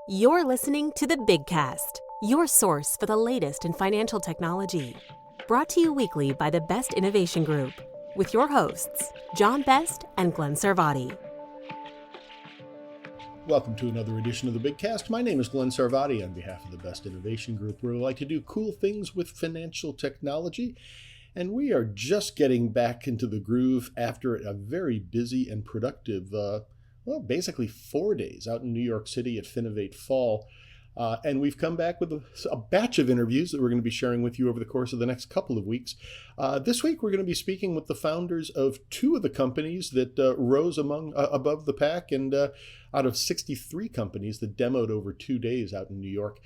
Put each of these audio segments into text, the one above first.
You're listening to the Big Cast, your source for the latest in financial technology. Brought to you weekly by the Best Innovation Group, with your hosts, John Best and Glenn Sarvati. Welcome to another edition of the Big Cast. My name is Glenn Sarvati on behalf of the Best Innovation Group, where we like to do cool things with financial technology. And we are just getting back into the groove after a very busy and productive, basically 4 days out in New York City at Finovate Fall. And we've come back with a batch of interviews that we're going to be sharing with you over the course of the next couple of weeks. This week, we're going to be speaking with the founders of two of the companies that rose above the pack, and out of 63 companies that demoed over 2 days out in New York.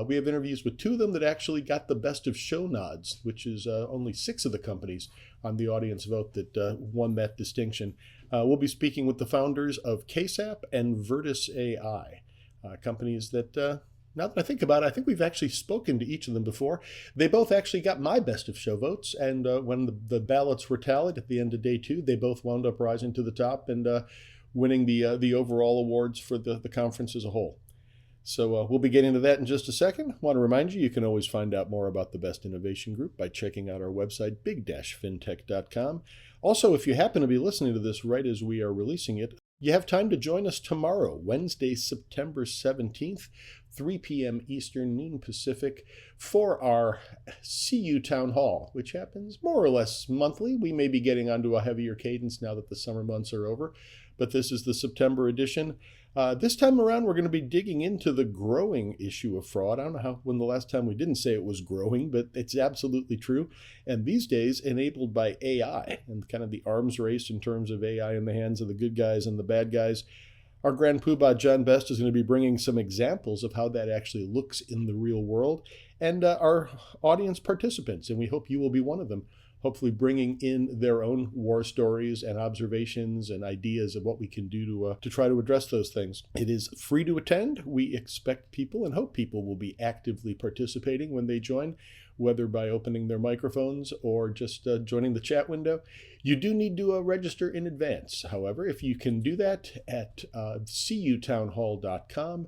We have interviews with two of them that actually got the best of show nods, which is only 6 of the companies on the audience vote that won that distinction. We'll be speaking with the founders of KSAP and Vertus AI, companies that... Now that I think about it, I think we've actually spoken to each of them before. They both actually got my best of show votes, and when the ballots were tallied at the end of day 2, they both wound up rising to the top and winning the overall awards for the conference as a whole. So we'll be getting to that in just a second. I want to remind you, you can always find out more about the Best Innovation Group by checking out our website, big-fintech.com. Also, if you happen to be listening to this right as we are releasing it, you have time to join us tomorrow, Wednesday, September 17th, 3 p.m. Eastern, noon Pacific, for our CU Town Hall, which happens more or less monthly. We may be getting onto a heavier cadence now that the summer months are over, but this is the September edition. This time around, we're going to be digging into the growing issue of fraud. I don't know when the last time we didn't say it was growing, but it's absolutely true. And these days, enabled by AI and kind of the arms race in terms of AI in the hands of the good guys and the bad guys. Our Grand Poobah, John Best, is going to be bringing some examples of how that actually looks in the real world, and our audience participants, and we hope you will be one of them, hopefully bringing in their own war stories and observations and ideas of what we can do to try to address those things. It is free to attend. We expect people and hope people will be actively participating when they join, whether by opening their microphones or just joining the chat window. You do need to register in advance. However, if you can do that at cutownhall.com,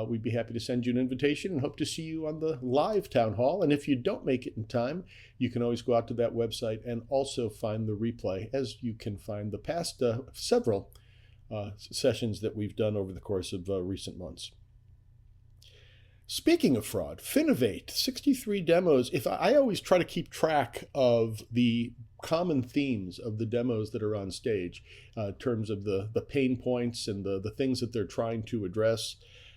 we'd be happy to send you an invitation and hope to see you on the live town hall. And if you don't make it in time, you can always go out to that website and also find the replay, as you can find the past several sessions that we've done over the course of recent months. Speaking of fraud, Finovate, 63 demos. I always try to keep track of the common themes of the demos that are on stage in terms of the pain points and the things that they're trying to address.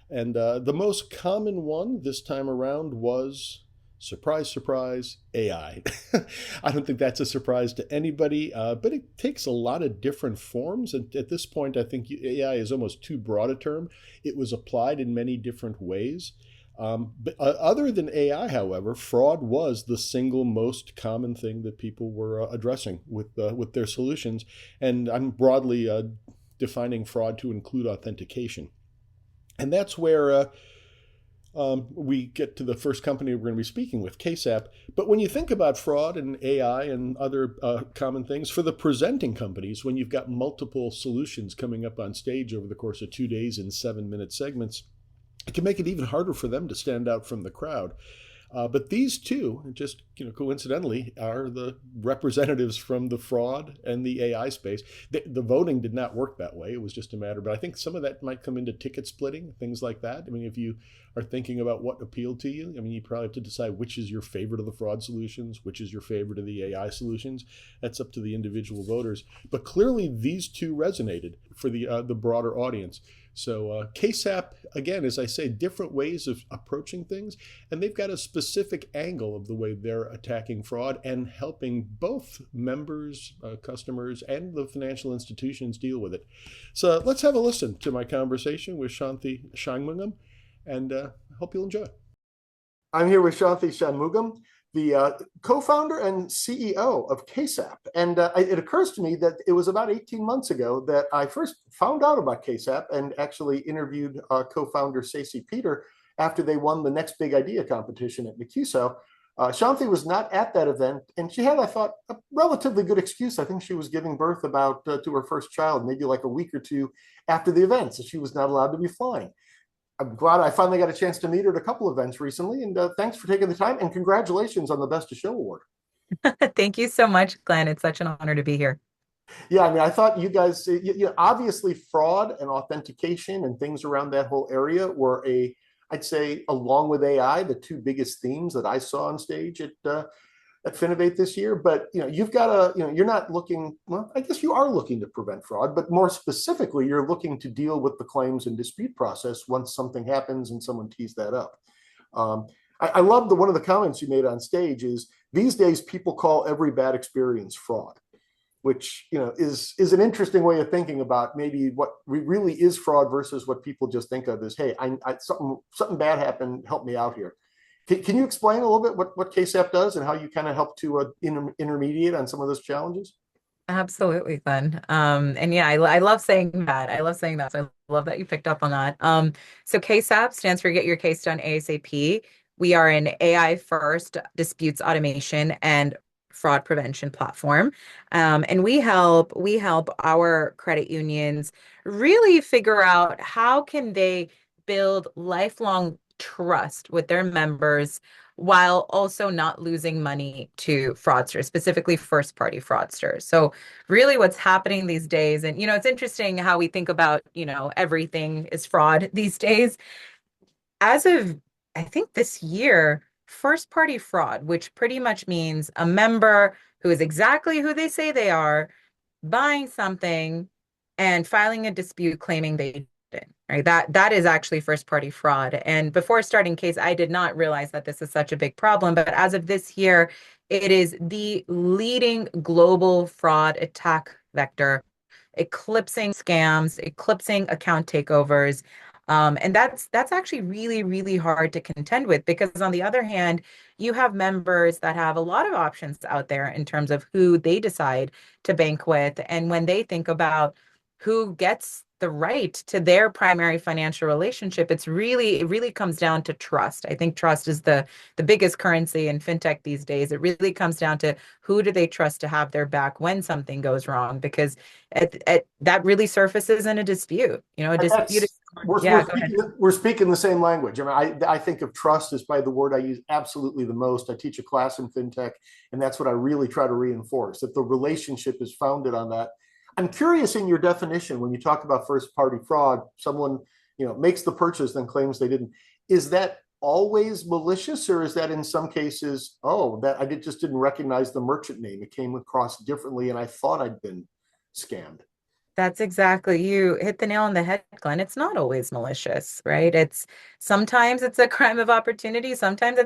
And the most common one this time around was, surprise, surprise, AI. I don't think that's a surprise to anybody, but it takes a lot of different forms. And at this point, I think AI is almost too broad a term. It was applied in many different ways. But other than AI, however, fraud was the single most common thing that people were addressing with their solutions. And I'm broadly defining fraud to include authentication. And that's where we get to the first company we're going to be speaking with, KSAP. But when you think about fraud and AI and other common things, for the presenting companies, when you've got multiple solutions coming up on stage over the course of 2 days in 7-minute segments, it can make it even harder for them to stand out from the crowd. But these two, just coincidentally, are the representatives from the fraud and the AI space. The voting did not work that way. It was just a matter, but I think some of that might come into ticket splitting, things like that. I mean, if you are thinking about what appealed to you, I mean, you probably have to decide which is your favorite of the fraud solutions, which is your favorite of the AI solutions. That's up to the individual voters. But clearly, these two resonated for the broader audience. So KSAP, again, as I say, different ways of approaching things, and they've got a specific angle of the way they're attacking fraud and helping both members, customers, and the financial institutions deal with it. So let's have a listen to my conversation with Shanthi Shanmugam, and I hope you'll enjoy. I'm here with Shanthi Shanmugam, the co-founder and CEO of KSAP. And it occurs to me that it was about 18 months ago that I first found out about KSAP and actually interviewed co-founder Stacey Peter after they won the Next Big Idea competition at McCuso. Shanthi was not at that event, and she had, I thought, a relatively good excuse. I think she was giving birth to her first child, maybe like a week or two after the event, so she was not allowed to be flying. I'm glad I finally got a chance to meet her at a couple events recently. And thanks for taking the time and congratulations on the Best of Show award. Thank you so much, Glenn. It's such an honor to be here. Yeah, I mean, I thought you guys, obviously fraud and authentication and things around that whole area were I'd say, along with AI, the two biggest themes that I saw on stage at Finovate this year. But you've got you're not looking. Well, I guess you are looking to prevent fraud, but more specifically, you're looking to deal with the claims and dispute process once something happens and someone tees that up. I love one of the comments you made on stage is these days people call every bad experience fraud, which is an interesting way of thinking about maybe what really is fraud versus what people just think of as, hey, something bad happened, help me out here. Can you explain a little bit what KSAP does and how you kind of help to intermediate on some of those challenges? Absolutely, Glenn. And yeah, I love saying that. I love saying that. So I love that you picked up on that. So KSAP stands for Get Your Case Done ASAP. We are an AI first disputes automation and fraud prevention platform. And we help our credit unions really figure out how can they build lifelong trust with their members while also not losing money to fraudsters, specifically first party fraudsters. So really what's happening these days, and it's interesting how we think about, everything is fraud these days. As of, I think this year, first party fraud, which pretty much means a member who is exactly who they say they are, buying something and filing a dispute claiming they didn't, right? That is actually first party fraud. And before starting case, I did not realize that this is such a big problem. But as of this year, it is the leading global fraud attack vector, eclipsing scams, eclipsing account takeovers. And that's actually really, really hard to contend with because on the other hand, you have members that have a lot of options out there in terms of who they decide to bank with. And when they think about who gets the right to their primary financial relationship, it really comes down to trust. I think trust is the biggest currency in fintech these days. It really comes down to who do they trust to have their back when something goes wrong, because that really surfaces in a dispute. A dispute is, That's yeah, go ahead. we're speaking the same language. I mean, I think of trust as probably the word I use absolutely the most. I teach a class in fintech, and that's what I really try to reinforce, that the relationship is founded on that. I'm curious in your definition when you talk about first party fraud, someone makes the purchase then claims they didn't. Is that always malicious, or is that in some cases, oh, that just didn't recognize the merchant name, it came across differently and I thought I'd been scammed? That's exactly, you hit the nail on the head, Glenn. It's not always malicious, right? It's sometimes it's a crime of opportunity, sometimes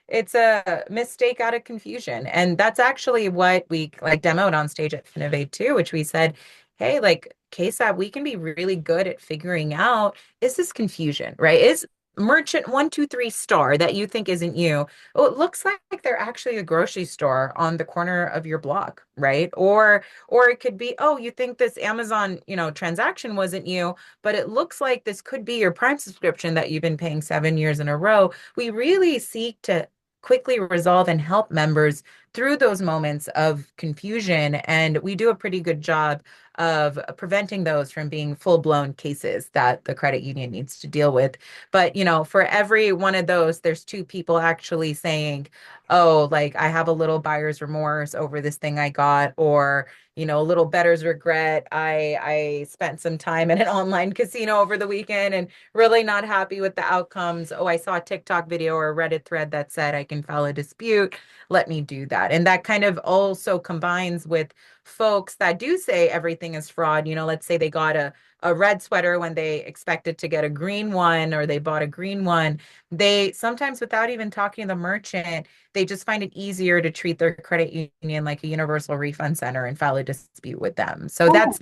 it's a mistake out of confusion. And that's actually what we like demoed on stage at Finovate too, which we said, hey, like KSAP, we can be really good at figuring out, is this confusion, right? Is merchant 123 star that you think isn't you? Oh, it looks like they're actually a grocery store on the corner of your block, right? Or it could be, oh, you think this Amazon, transaction wasn't you, but it looks like this could be your Prime subscription that you've been paying 7 years in a row. We really seek to quickly resolve and help members through those moments of confusion. And we do a pretty good job of preventing those from being full-blown cases that the credit union needs to deal with. But, for every one of those, there's two people actually saying, oh, like I have a little buyer's remorse over this thing I got, or, a little better's regret. I spent some time in an online casino over the weekend and really not happy with the outcomes. Oh, I saw a TikTok video or a Reddit thread that said I can file a dispute. Let me do that. And that kind of also combines with folks that do say everything is fraud. Let's say they got a red sweater when they expected to get a green one, or they bought a green one. They sometimes, without even talking to the merchant, they just find it easier to treat their credit union like a universal refund center and file a dispute with them. So Oh, that's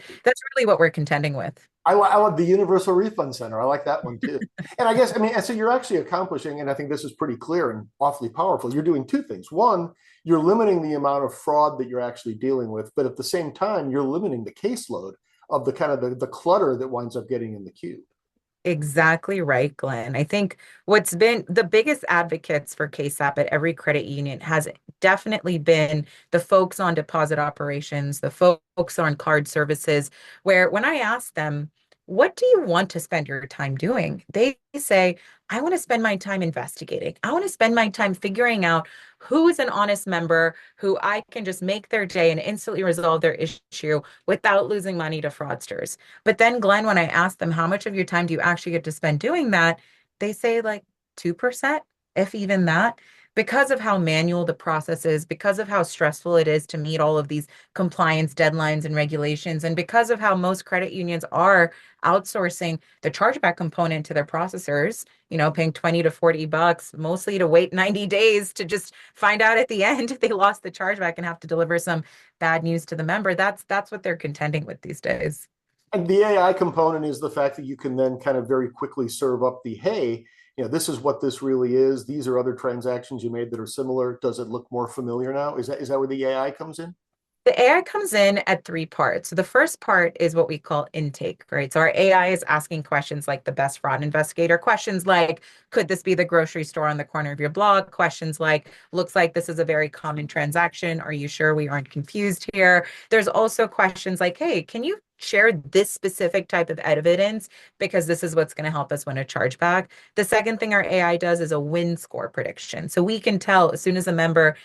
really what we're contending with. I love the Universal Refund Center. I like that one too. And I guess, I mean, so you're actually accomplishing, and I think this is pretty clear and awfully powerful. You're doing two things. One, you're limiting the amount of fraud that you're actually dealing with, but at the same time, you're limiting the caseload of the kind of the clutter that winds up getting in the queue. Exactly right, Glenn. I think what's been the biggest advocates for KSAP at every credit union has definitely been the folks on deposit operations, the folks on card services, where when I ask them, what do you want to spend your time doing? They say, I want to spend my time investigating. I want to spend my time figuring out who is an honest member who I can just make their day and instantly resolve their issue without losing money to fraudsters. But then, Glenn, when I ask them how much of your time do you actually get to spend doing that, they say like 2%, if even that. Because of how manual the process is, because of how stressful it is to meet all of these compliance deadlines and regulations, and because of how most credit unions are outsourcing the chargeback component to their processors, paying 20 to 40 bucks, mostly to wait 90 days to just find out at the end if they lost the chargeback and have to deliver some bad news to the member. That's what they're contending with these days. And the AI component is the fact that you can then kind of very quickly serve up the, hey, this is what this really is. These are other transactions you made that are similar. Does it look more familiar now? Is that where the AI comes in? The AI comes in at three parts. So the first part is what we call intake, right? So our AI is asking questions like the best fraud investigator, questions like, could this be the grocery store on the corner of your block? Questions like, looks like this is a very common transaction. Are you sure we aren't confused here? There's also questions like, hey, can you share this specific type of evidence because this is what's going to help us win a chargeback. The second thing our AI does is a win score prediction. So we can tell as soon as a member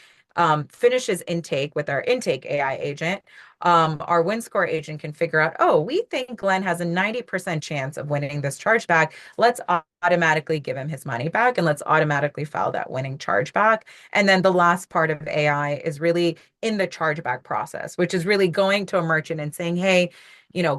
finishes intake with our intake AI agent, our win score agent can figure out, oh, we think Glenn has a 90% chance of winning this chargeback. Let's automatically give him his money back and let's automatically file that winning chargeback. And then the last part of AI is really in the chargeback process, which is really going to a merchant and saying, hey,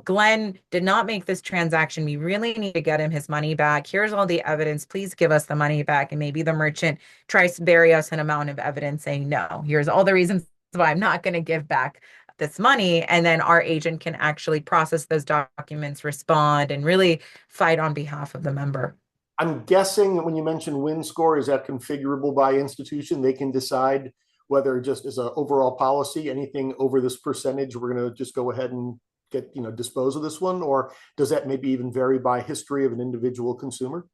Glenn did not make this transaction. We really need to get him his money back. Here's all the evidence. Please give us the money back. And maybe the merchant tries to bury us an amount of evidence saying, no, here's all the reasons why I'm not going to give back this money. And then our agent can actually process those documents, respond, and really fight on behalf of the member. I'm guessing when you mention win score, is that configurable by institution? They can decide whether just as an overall policy, anything over this percentage, we're going to just go ahead and get, dispose of this one, or does that maybe even vary by history of an individual consumer?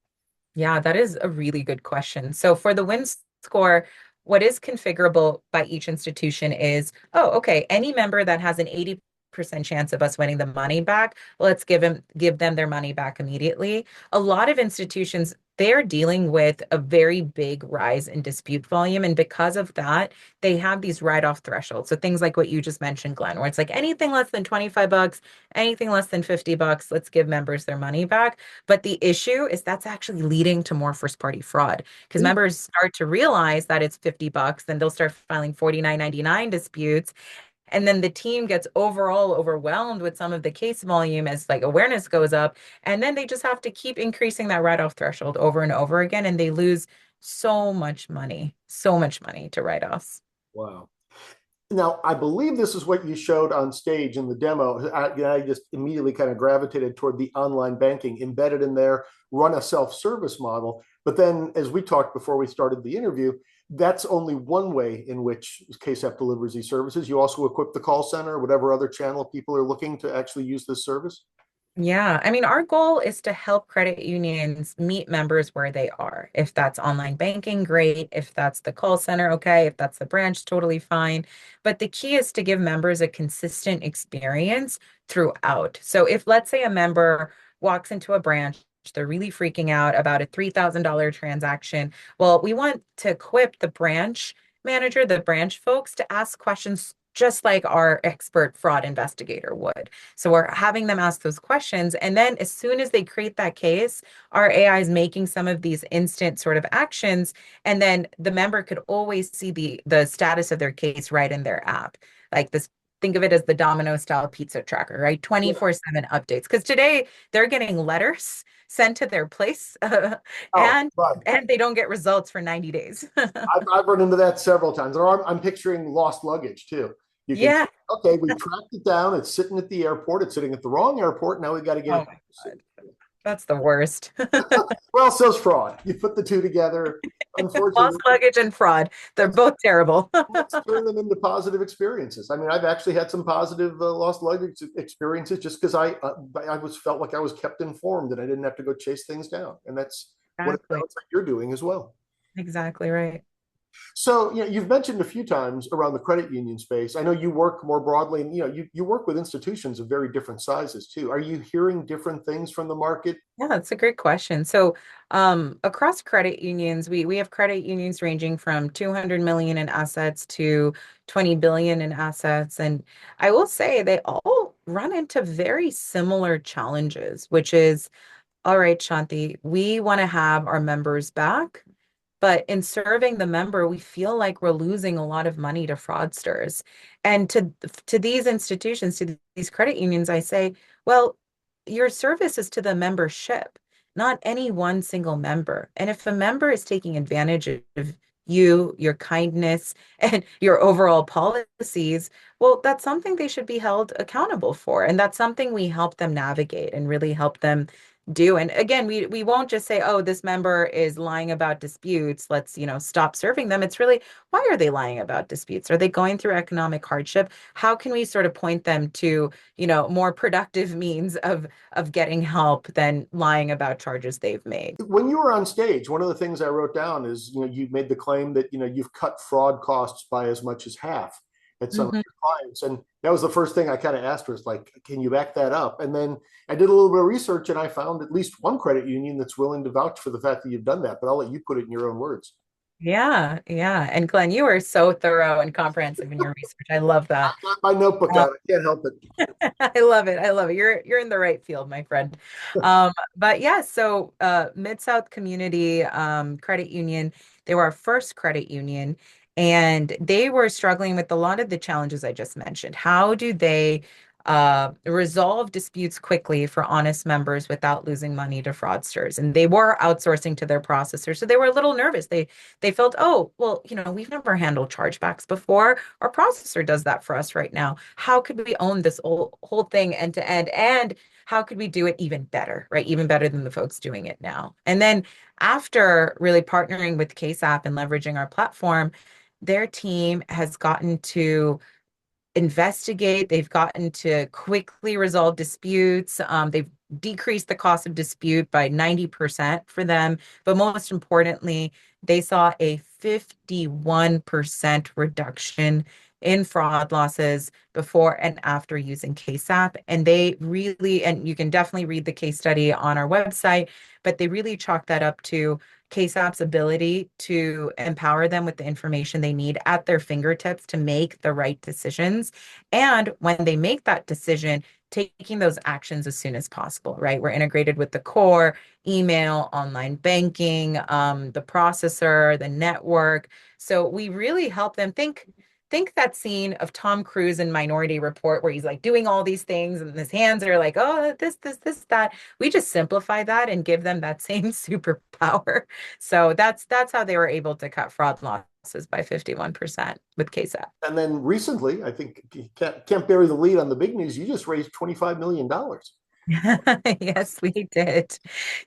Yeah, that is a really good question. So for the win score, what is configurable by each institution is, oh, okay, any member that has an 80% chance of us winning the money back, let's give them their money back immediately. A lot of institutions, they're dealing with a very big rise in dispute volume. And because of that, they have these write-off thresholds. So things like what you just mentioned, Glenn, where it's like anything less than 25 bucks, anything less than 50 bucks, let's give members their money back. But the issue is that's actually leading to more first party fraud because members start to realize that it's 50 bucks, then they'll start filing 49.99 disputes. And then the team gets overall overwhelmed with some of the case volume as like awareness goes up. And then they just have to keep increasing that write-off threshold over and over again. And they lose so much money to write-offs. Wow. Now, I believe this is what you showed on stage in the demo. I just immediately kind of gravitated toward the online banking embedded in there, run a self-service model. But then, as we talked before we started the interview, that's only one way in which KSAP delivers these services. You also equip the call center, whatever other channel people are looking to actually use this service. Yeah, I mean, our goal is to help credit unions meet members where they are. If that's online banking, great. If that's the call center, okay. If that's the branch, totally fine. But the key is to give members a consistent experience throughout. So if, let's say, a member walks into a branch, they're really freaking out about a $3,000 transaction. Well, we want to equip the branch manager, the branch folks, to ask questions just like our expert fraud investigator would. So we're having them ask those questions. And then as soon as they create that case, our AI is making some of these instant sort of actions. And then the member could always see the status of their case right in their app. Like this, think of it as the Domino style pizza tracker, right? 24/7 updates. Because today they're getting letters sent to their place Oh, and right. and they don't get results for 90 days. I've run into that several times. Or I'm picturing lost luggage too. You can Yeah. say, okay, we tracked it down. It's sitting at the airport. It's sitting at the wrong airport. Now we got to get Oh it. my God. That's the worst. Well, so's fraud. You put the two together. Lost Unfortunately, luggage and fraud. They're let's, both terrible. let's turn them into positive experiences. I mean, I've actually had some positive lost luggage experiences just because I was felt like I was kept informed and I didn't have to go chase things down. And that's what it Exactly. sounds like you're doing as well. Exactly right. So, you've mentioned a few times around the credit union space. I know you work more broadly, and you work with institutions of very different sizes too. Are you hearing different things from the market? Yeah, that's a great question. So, across credit unions, we have credit unions ranging from 200 million in assets to 20 billion in assets. And I will say they all run into very similar challenges, which is, all right, Shanti, we want to have our members back. But in serving the member, we feel like we're losing a lot of money to fraudsters. And to these institutions, to these credit unions, I say, well, your service is to the membership, not any one single member. And if a member is taking advantage of you, your kindness, and your overall policies, well, that's something they should be held accountable for. And that's something we help them navigate and really help them do. And again, we won't just say, oh, this member is lying about disputes. Let's, stop serving them. It's really, why are they lying about disputes? Are they going through economic hardship? How can we sort of point them to, more productive means of getting help than lying about charges they've made? When you were on stage, one of the things I wrote down is, you made the claim that, you've cut fraud costs by as much as half at some of Mhm. your clients. And that was the first thing I kind of asked was like, can you back that up? And then I did a little bit of research and I found at least one credit union that's willing to vouch for the fact that you've done that, but I'll let you put it in your own words. Yeah, yeah. And Glenn, you are so thorough and comprehensive in your research. I love that. Got my notebook Uh, out. I can't help it. I love it. I love it. You're in the right field, my friend. But yeah, so Mid-South Community Credit Union, they were our first credit union, and they were struggling with a lot of the challenges I just mentioned. How do they resolve disputes quickly for honest members without losing money to fraudsters? And they were outsourcing to their processors, so they were a little nervous. They felt, oh, well, we've never handled chargebacks before. Our processor does that for us right now. How could we own this whole thing end to end? And how could we do it even better, right? Even better than the folks doing it now. And then after really partnering with KSAP and leveraging our platform, their team has gotten to investigate. They've gotten to quickly resolve disputes. They've decreased the cost of dispute by 90% for them. But most importantly, they saw a 51% reduction in fraud losses before and after using KSAP. And they really, and you can definitely read the case study on our website, but they really chalk that up to KSAP's ability to empower them with the information they need at their fingertips to make the right decisions. And when they make that decision, taking those actions as soon as possible, right? We're integrated with the core, email, online banking, the processor, the network. So we really help them think that scene of Tom Cruise in Minority Report where he's like doing all these things and his hands are like, oh, this, that. We just simplify that and give them that same superpower. So that's how they were able to cut fraud losses by 51% with KSAP. And then recently, I think you can't bury the lead on the big news. You just raised $25 million. Yes, we did.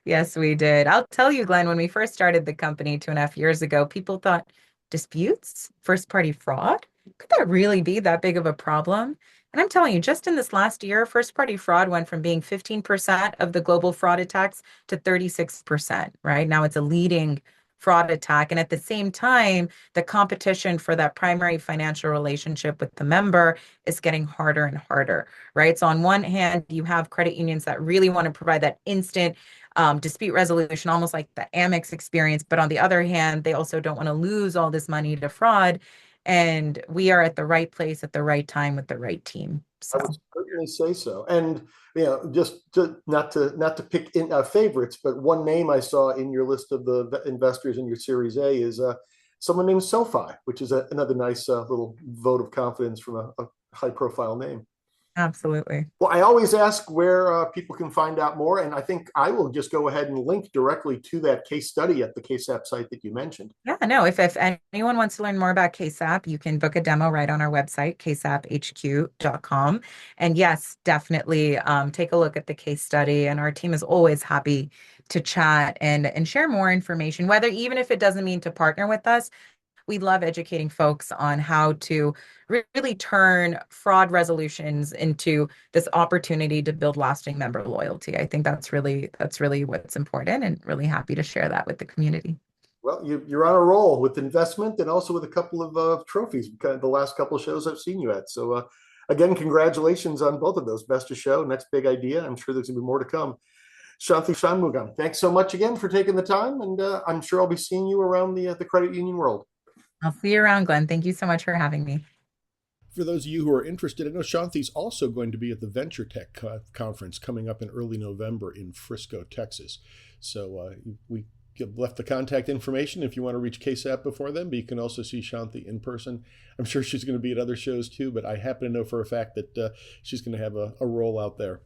Yes, we did. I'll tell you, Glenn, when we first started the company 2.5 years ago, people thought disputes, first party fraud, could that really be that big of a problem? And I'm telling you, just in this last year, first party fraud went from being 15% of the global fraud attacks to 36%, right? Now it's a leading fraud attack. And at the same time, the competition for that primary financial relationship with the member is getting harder and harder, right? So on one hand, you have credit unions that really want to provide that instant dispute resolution, almost like the Amex experience. But on the other hand, they also don't want to lose all this money to fraud. And we are at the right place at the right time with the right team. I would So certainly say so. And just not to pick in favorites, but one name I saw in your list of the investors in your Series A is someone named SoFi, which is another nice little vote of confidence from a high-profile name. absolutely. Well, I always ask where people can find out more, and I think I will just go ahead and link directly to that case study at the KSAP site that you mentioned. Yeah, no, if anyone wants to learn more about KSAP, you can book a demo right on our website, ksaphq.com. And yes, definitely take a look at the case study. And our team is always happy to chat and share more information, whether even if it doesn't mean to partner with us, we love educating folks on how to really turn fraud resolutions into this opportunity to build lasting member loyalty. I think that's really what's important and really happy to share that with the community. Well, you're on a roll with investment and also with a couple of trophies, kind of the last couple of shows I've seen you at. So, again, congratulations on both of those. Best of show, next big idea. I'm sure there's going to be more to come. Shanti Shanmugam, thanks so much again for taking the time. And I'm sure I'll be seeing you around the credit union world. I'll see you around, Glenn. Thank you so much for having me. For those of you who are interested, I know Shanti's also going to be at the Venture Tech Conference coming up in early November in Frisco, Texas. So we left the contact information if you want to reach KSAP before then, but you can also see Shanti in person. I'm sure she's going to be at other shows too, but I happen to know for a fact that she's going to have a role out there.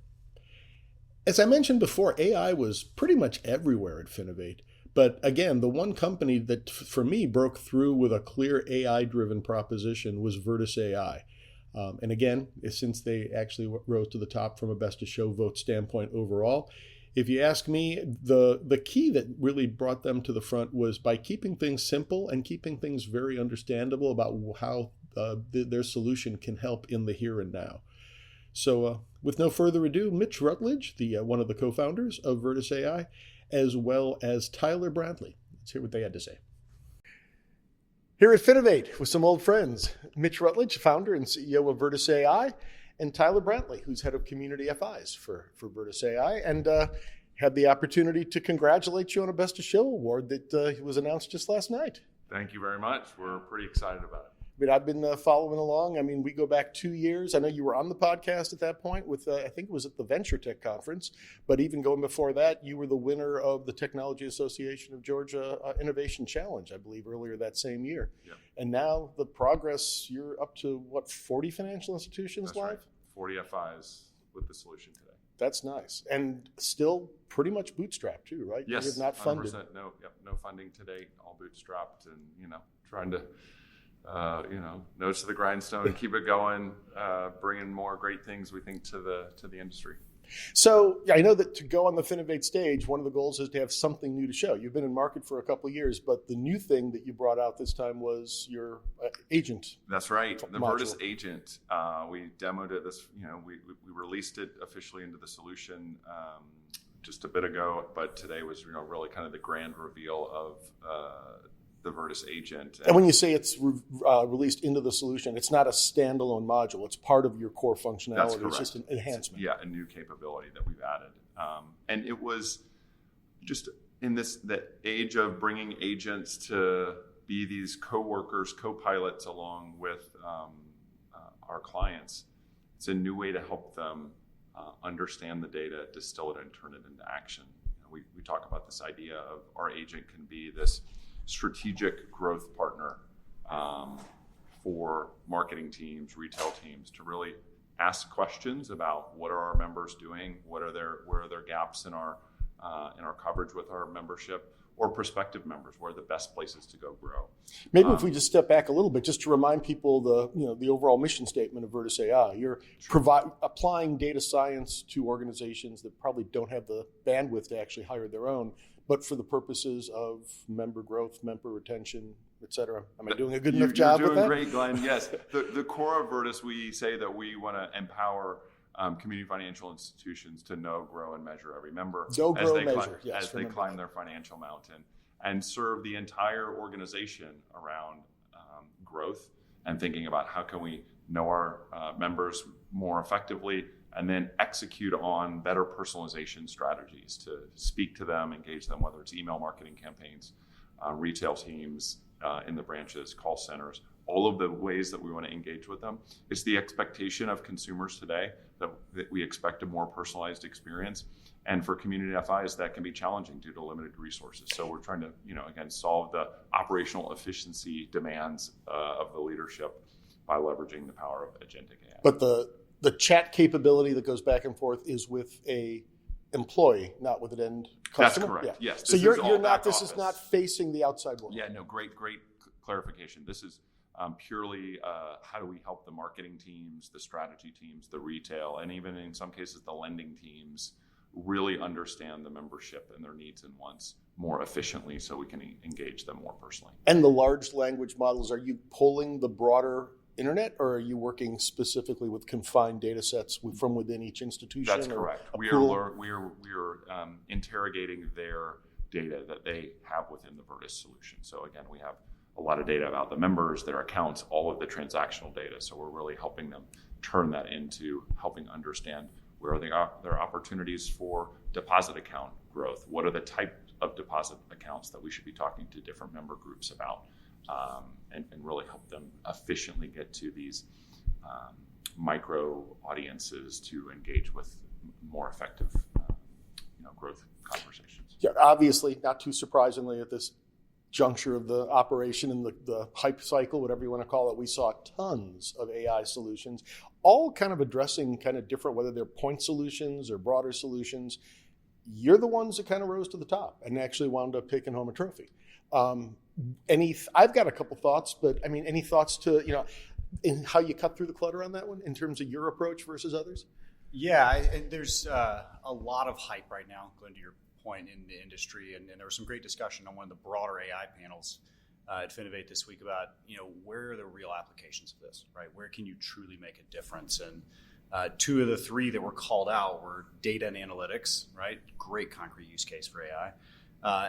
As I mentioned before, AI was pretty much everywhere at Finovate. But again, the one company that for me broke through with a clear AI-driven proposition was Vertus AI. And again, since they actually rose to the top from a best of show vote standpoint overall, if you ask me, the key that really brought them to the front was by keeping things simple and keeping things very understandable about how their solution can help in the here and now. So with no further ado, Mitch Rutledge, one of the co-founders of Vertus AI, as well as Tyler Brantley. Let's hear what they had to say. Here at Finovate with some old friends, Mitch Rutledge, founder and CEO of Vertus AI, and Tyler Brantley, who's head of community FIs for Vertus AI, and had the opportunity to congratulate you on a Best of Show award that was announced just last night. Thank you very much. We're pretty excited about it. I mean, I've been following along. I mean, we go back 2 years. I know you were on the podcast at that point with, I think it was at the Venture Tech Conference, but even going before that, you were the winner of the Technology Association of Georgia Innovation Challenge, I believe, earlier that same year. Yep. And now the progress, you're up to, 40 financial institutions That's live? right. 40 FIs with the solution today. That's nice. And still pretty much bootstrapped too, right? Yes, You're not funded. 100%. No funding to date, all bootstrapped, and, trying to nose to the grindstone and keep it going, bringing more great things, we think, to the industry. So I know that to go on the Finovate stage, one of the goals is to have something new to show. You've been in market for a couple of years, but the new thing that you brought out this time was your agent. That's right. The module. Vertus agent. We demoed it. We released it officially into the solution just a bit ago, but today was really kind of the grand reveal of the Vertus agent. And when you say it's released into the solution, it's not a standalone module. It's part of your core functionality. That's correct. It's just an enhancement. Yeah, a new capability that we've added. And it was just in the age of bringing agents to be these co-workers, co-pilots along with our clients. It's a new way to help them understand the data, distill it, and turn it into action. We talk about this idea of our agent can be this strategic growth partner for marketing teams, retail teams, to really ask questions about what are our members doing, where are their gaps in our coverage with our membership, or prospective members, where are the best places to go grow. Maybe if we just step back a little bit, just to remind people the overall mission statement of Vertus AI. You're applying data science to organizations that probably don't have the bandwidth to actually hire their own, but for the purposes of member growth, member retention, et cetera. Am I doing a good enough job with that? You're doing great, Glenn. Yes. The core of Vertus, we say that we want to empower community financial institutions to know, grow, and measure every member as they climb their financial mountain, and serve the entire organization around growth and thinking about how can we know our members more effectively, and then execute on better personalization strategies to speak to them, engage them, whether it's email marketing campaigns, retail teams in the branches, call centers, all of the ways that we want to engage with them. It's the expectation of consumers today that we expect a more personalized experience. And for community FIs, that can be challenging due to limited resources. So we're trying to, again, solve the operational efficiency demands of the leadership by leveraging the power of agentic AI. But the chat capability that goes back and forth is with a employee, not with an end customer. That's correct. Yeah. Yes. So you're not. This is not facing the outside world. Yeah. No. Great clarification. This is purely how do we help the marketing teams, the strategy teams, the retail, and even in some cases the lending teams really understand the membership and their needs and wants more efficiently, so we can engage them more personally. And the large language models, are you pulling the broader internet, or are you working specifically with confined data sets from within each institution? That's correct. We are interrogating their data that they have within the Vertus solution. So again, we have a lot of data about the members, their accounts, all of the transactional data. So we're really helping them turn that into helping understand where there are opportunities for deposit account growth. What are the type of deposit accounts that we should be talking to different member groups about, and really help them efficiently get to these micro audiences to engage with more effective growth conversations. Yeah, obviously, not too surprisingly at this juncture of the operation and the hype cycle, whatever you want to call it, we saw tons of AI solutions, all kind of addressing kind of different, whether they're point solutions or broader solutions. You're the ones that kind of rose to the top and actually wound up taking home a trophy. I've got a couple thoughts, but I mean, any thoughts to, in how you cut through the clutter on that one in terms of your approach versus others? Yeah, there's a lot of hype right now, Glenn, to your point, in the industry, and there was some great discussion on one of the broader AI panels at Finovate this week about, where are the real applications of this, right? Where can you truly make a difference? And two of the three that were called out were data and analytics, right? Great concrete use case for AI.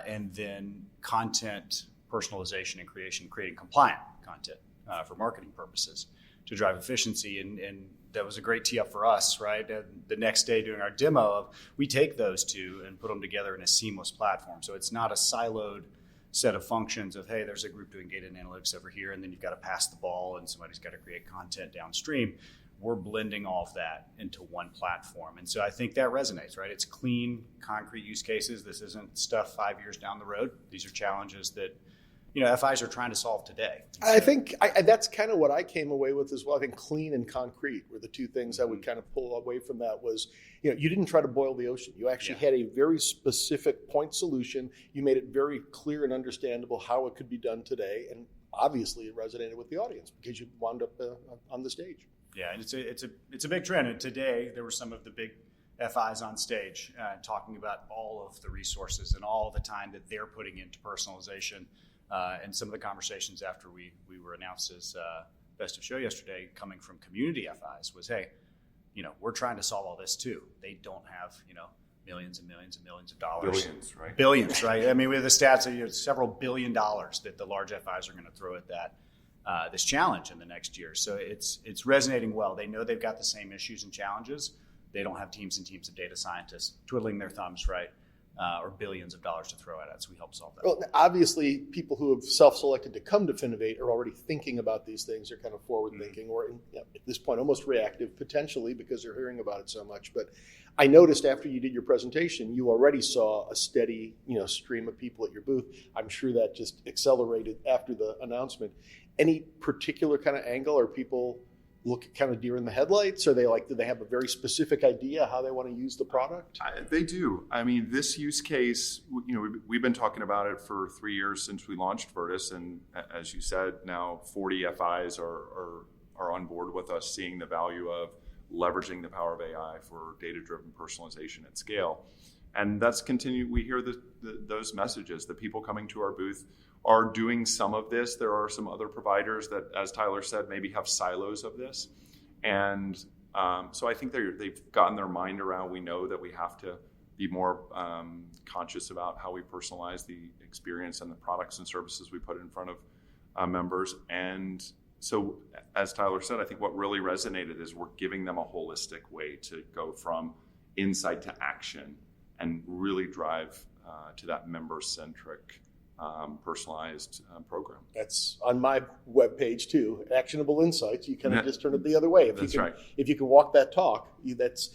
And then content personalization and creating compliant content for marketing purposes to drive efficiency. And that was a great tee up for us, right? The next day doing our demo we take those two and put them together in a seamless platform. So it's not a siloed set of functions of, hey, there's a group doing data and analytics over here, and then you've got to pass the ball and somebody's got to create content downstream. We're blending all of that into one platform. And so I think that resonates, right? It's clean, concrete use cases. This isn't stuff 5 years down the road. These are challenges that FIs are trying to solve today. I think that's kind of what I came away with as well. I think clean and concrete were the two things I would kind of pull away from that was, you didn't try to boil the ocean. You actually had a very specific point solution. You made it very clear and understandable how it could be done today. And obviously it resonated with the audience because you wound up on the stage. Yeah, and it's a big trend. And today there were some of the big FIs on stage talking about all of the resources and all the time that they're putting into personalization. And some of the conversations after we were announced as Best of Show yesterday coming from community FIs was, hey, we're trying to solve all this too. They don't have, millions and millions and millions of dollars. Billions, right? Billions, right? I mean, we have the stats of several $1 billion that the large FIs are going to throw at that this challenge in the next year. So it's resonating well. They know they've got the same issues and challenges. They don't have teams and teams of data scientists twiddling their thumbs, right? Or billions of dollars to throw at it. So we help solve that. Well, obviously, people who have self-selected to come to Finovate are already thinking about these things. They're kind of forward-thinking or, at this point, almost reactive, potentially, because they're hearing about it so much. But I noticed after you did your presentation, you already saw a steady, stream of people at your booth. I'm sure that just accelerated after the announcement. Any particular kind of angle, or people look kind of deer in the headlights? Or do they have a very specific idea how they want to use the product? They do. I mean, this use case, we've been talking about it for 3 years since we launched Vertus, and as you said, now 40 FIs are on board with us, seeing the value of leveraging the power of AI for data-driven personalization at scale. And that's continued. We hear those messages. The people coming to our booth are doing some of this. There are some other providers that, as Tyler said, maybe have silos of this. And so I think they've gotten their mind around, we know that we have to be more conscious about how we personalize the experience and the products and services we put in front of members. And so, as Tyler said, I think what really resonated is we're giving them a holistic way to go from insight to action and really drive to that member-centric personalized program. That's on my webpage too. Actionable insights. You kind of just turn it the other way. If you can walk that talk, that's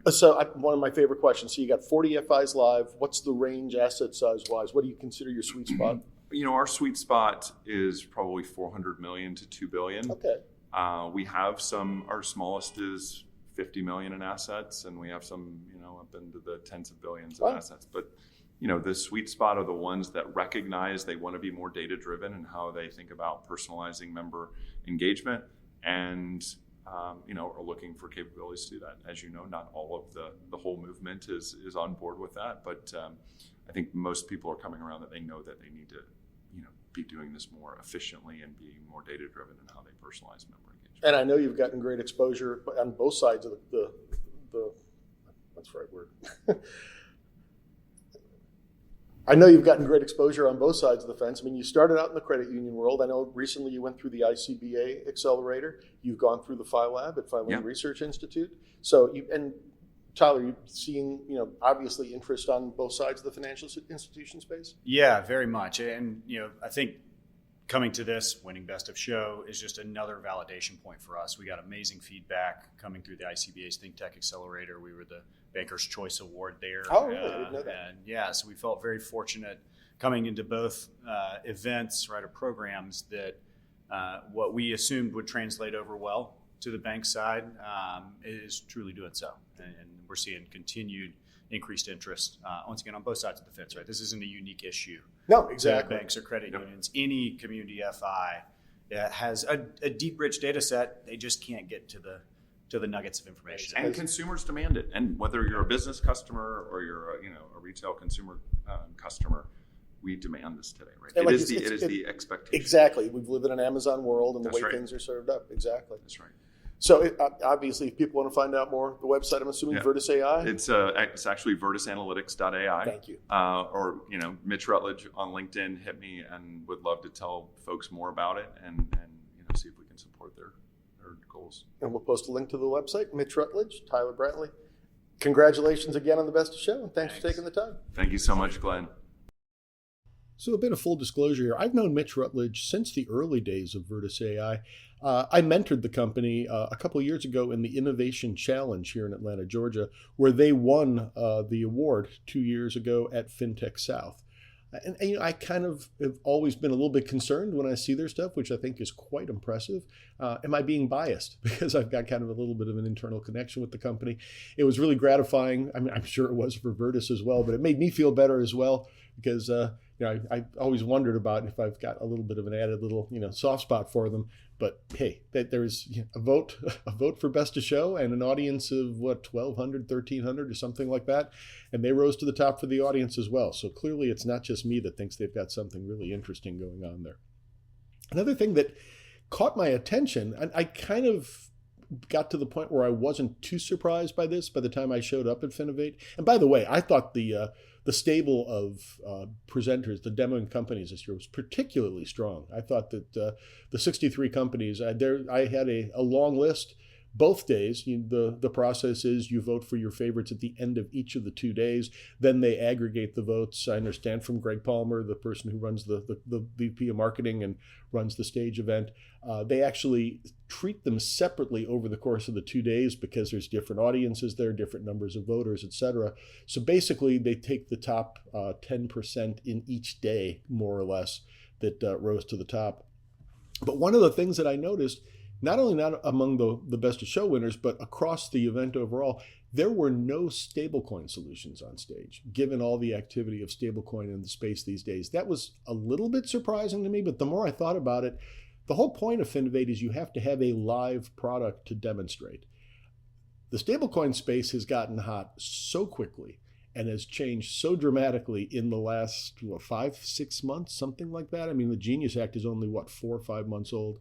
right. So one of my favorite questions. So you got 40 FIs live. What's the range asset size wise? What do you consider your sweet spot? Our sweet spot is probably $400 million to $2 billion. Okay. We have our smallest is $50 million in assets, and we have some, up into the tens of billions of assets. But the sweet spot are the ones that recognize they want to be more data-driven in how they think about personalizing member engagement and, are looking for capabilities to do that. As you know, not all of the whole movement is on board with that, but I think most people are coming around that they know that they need to, be doing this more efficiently and being more data-driven in how they personalize member engagement. And I know you've gotten great exposure on both sides of the that's the right word. I know you've gotten great exposure on both sides of the fence. I mean, you started out in the credit union world. I know recently you went through the ICBA accelerator. You've gone through the Phi Lab at Philemon Research Institute. So, and Tyler, you're seeing, obviously interest on both sides of the financial institution space? Yeah, very much. And, I think coming to this, winning Best of Show, is just another validation point for us. We got amazing feedback coming through the ICBA's Think Tech Accelerator. We were the Banker's Choice Award there. Oh, really? I didn't know that. And so we felt very fortunate coming into both events, right, or programs that what we assumed would translate over well to the bank side is truly doing so. And we're seeing continued increased interest, once again, on both sides of the fence, right? This isn't a unique issue. No, exactly. Banks or credit unions. Any community FI has a deep, rich data set. They just can't get to the nuggets of information. And consumers demand it. And whether you're a business customer or you're a retail consumer customer, we demand this today, right? It is the expectation. Exactly. We've lived in an Amazon world and the way things are served up. Exactly. That's right. So obviously, if people want to find out more, the website, I'm assuming, Virtus AI? It's actually virtusanalytics.ai. Thank you. Or, Mitch Rutledge on LinkedIn, hit me, and would love to tell folks more about it and see if we can support their goals. And we'll post a link to the website. Mitch Rutledge, Tyler Brantley. Congratulations again on the Best of Show, and thanks for taking the time. Thank you so much, Glenn. So a bit of full disclosure here. I've known Mitch Rutledge since the early days of Virtus AI. I mentored the company a couple of years ago in the Innovation Challenge here in Atlanta, Georgia, where they won the award 2 years ago at FinTech South. And I kind of have always been a little bit concerned when I see their stuff, which I think is quite impressive. Am I being biased? Because I've got kind of a little bit of an internal connection with the company. It was really gratifying. I mean, I'm sure it was for Virtus as well, but it made me feel better as well because I always wondered about if I've got a little bit of an added little soft spot for them. But hey, there's a vote for Best of Show and an audience of 1,200, 1,300 or something like that. And they rose to the top for the audience as well. So clearly it's not just me that thinks they've got something really interesting going on there. Another thing that caught my attention, and I kind of got to the point where I wasn't too surprised by this by the time I showed up at Finovate. And by the way, I thought the stable of presenters, the demoing companies this year was particularly strong. I thought that the 63 companies, I had a long list both days. The process is you vote for your favorites at the end of each of the 2 days. Then they aggregate the votes. I understand from Greg Palmer, the person who runs the VP of marketing and runs the stage event. They actually treat them separately over the course of the 2 days because there's different audiences there, different numbers of voters, etc. So basically, they take the top 10% in each day, more or less, that rose to the top. But one of the things that I noticed, not among the Best of Show winners, but across the event overall, there were no stablecoin solutions on stage, given all the activity of stablecoin in the space these days. That was a little bit surprising to me, but the more I thought about it, the whole point of Finovate is you have to have a live product to demonstrate. The stablecoin space has gotten hot so quickly and has changed so dramatically in the last 5-6 months, something like that. I mean, the Genius Act is only 4 or 5 months old.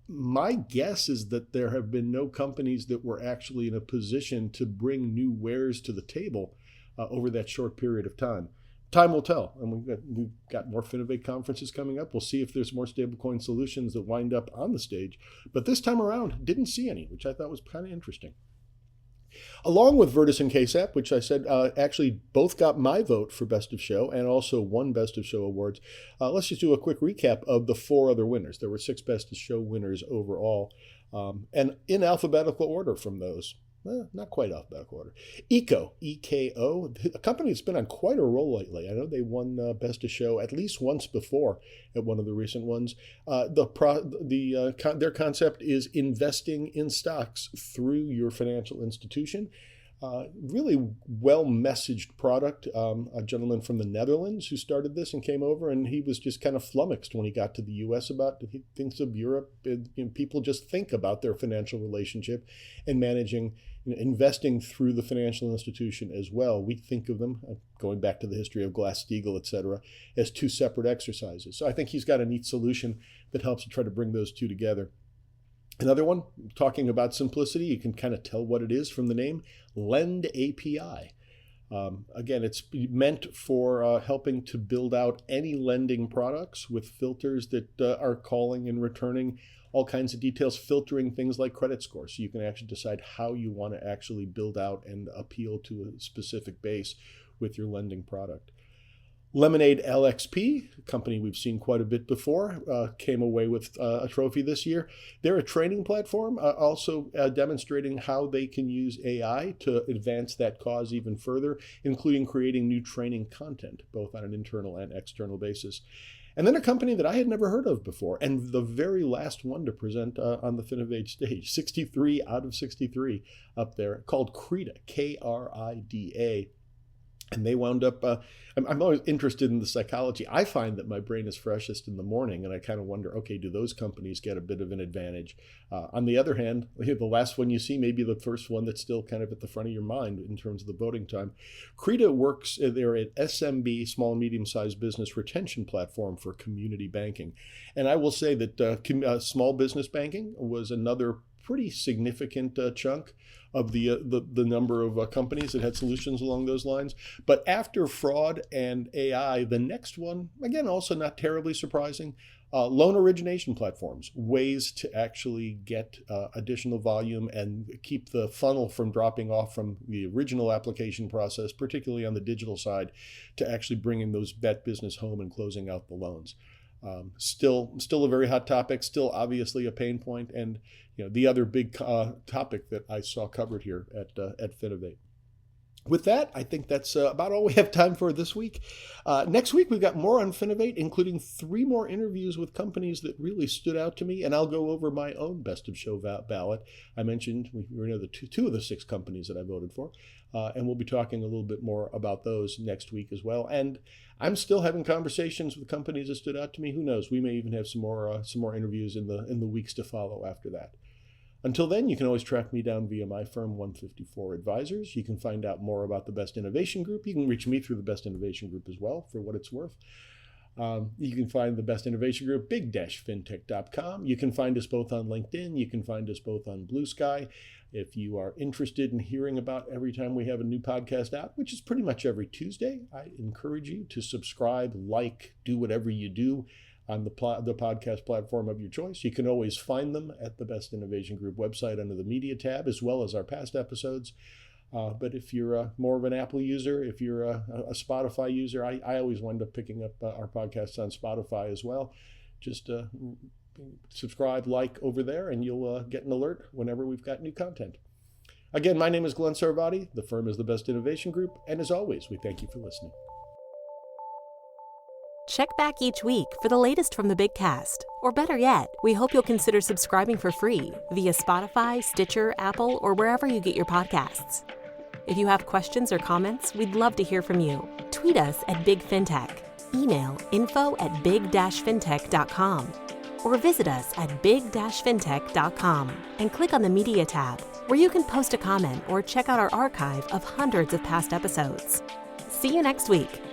My guess is that there have been no companies that were actually in a position to bring new wares to the table over that short period of time. Time will tell, and we've got more Finovate conferences coming up. We'll see if there's more stablecoin solutions that wind up on the stage. But this time around, didn't see any, which I thought was kind of interesting. Along with Virtus and KSAP, which I said actually both got my vote for Best of Show and also won Best of Show awards, let's just do a quick recap of the 4 other winners. There were 6 Best of Show winners overall, and in alphabetical order from those. Not quite alphabetical order. ECO, E-K-O, a company that's been on quite a roll lately. I know they won Best of Show at least once before at one of the recent ones. Their concept is investing in stocks through your financial institution. Really well-messaged product. A gentleman from the Netherlands who started this and came over, and he was just kind of flummoxed when he got to the U.S. about he thinks of Europe. People just think about their financial relationship and managing, investing through the financial institution as well. We think of them, going back to the history of Glass-Steagall, et cetera, as 2 separate exercises. So I think he's got a neat solution that helps to try to bring those 2 together. Another one, talking about simplicity, you can kind of tell what it is from the name, Lend API. Again, it's meant for helping to build out any lending products with filters that are calling and returning all kinds of details, filtering things like credit scores. So you can actually decide how you want to actually build out and appeal to a specific base with your lending product. Lemonade LXP, a company we've seen quite a bit before, came away with a trophy this year. They're a training platform, also demonstrating how they can use AI to advance that cause even further, including creating new training content, both on an internal and external basis. And then a company that I had never heard of before, and the very last one to present on the Finovate stage, 63 out of 63 up there, called Krida, Krida. And they wound up, I'm always interested in the psychology. I find that my brain is freshest in the morning, and I kind of wonder, okay, do those companies get a bit of an advantage? On the other hand, the last one you see may be the first one that's still kind of at the front of your mind in terms of the voting time. Krida works, they're an SMB, small and medium-sized business retention platform for community banking. And I will say that small business banking was another pretty significant chunk of the number of companies that had solutions along those lines. But after fraud and AI, the next one, again, also not terribly surprising, loan origination platforms, ways to actually get additional volume and keep the funnel from dropping off from the original application process, particularly on the digital side, to actually bringing that business home and closing out the loans. Still a very hot topic, still obviously a pain point, and the other big topic that I saw covered here at Finovate. With that, I think that's about all we have time for this week. Next week, we've got more on Finovate, including 3 more interviews with companies that really stood out to me, and I'll go over my own best of show ballot. I mentioned we were the two of the 6 companies that I voted for, and we'll be talking a little bit more about those next week as well. And I'm still having conversations with companies that stood out to me. Who knows? We may even have some more interviews in the weeks to follow after that. Until then, you can always track me down via my firm, 154 Advisors. You can find out more about the Best Innovation Group. You can reach me through the Best Innovation Group as well, for what it's worth. You can find the Best Innovation Group, big-fintech.com. You can find us both on LinkedIn. You can find us both on Blue Sky. If you are interested in hearing about every time we have a new podcast out, which is pretty much every Tuesday, I encourage you to subscribe, do whatever you do on the podcast platform of your choice. You can always find them at the Best Innovation Group website under the Media tab, as well as our past episodes. But if you're more of an Apple user, if you're a Spotify user, I always wind up picking up our podcasts on Spotify as well. Just subscribe, over there, and you'll get an alert whenever we've got new content. Again, my name is Glenn Sarvati. The firm is the Best Innovation Group. And as always, we thank you for listening. Check back each week for the latest from the Big Cast. Or better yet, we hope you'll consider subscribing for free via Spotify, Stitcher, Apple, or wherever you get your podcasts. If you have questions or comments, we'd love to hear from you. Tweet us at Big Fintech, email info@big-fintech.com, or visit us at big-fintech.com and click on the Media tab, where you can post a comment or check out our archive of hundreds of past episodes. See you next week.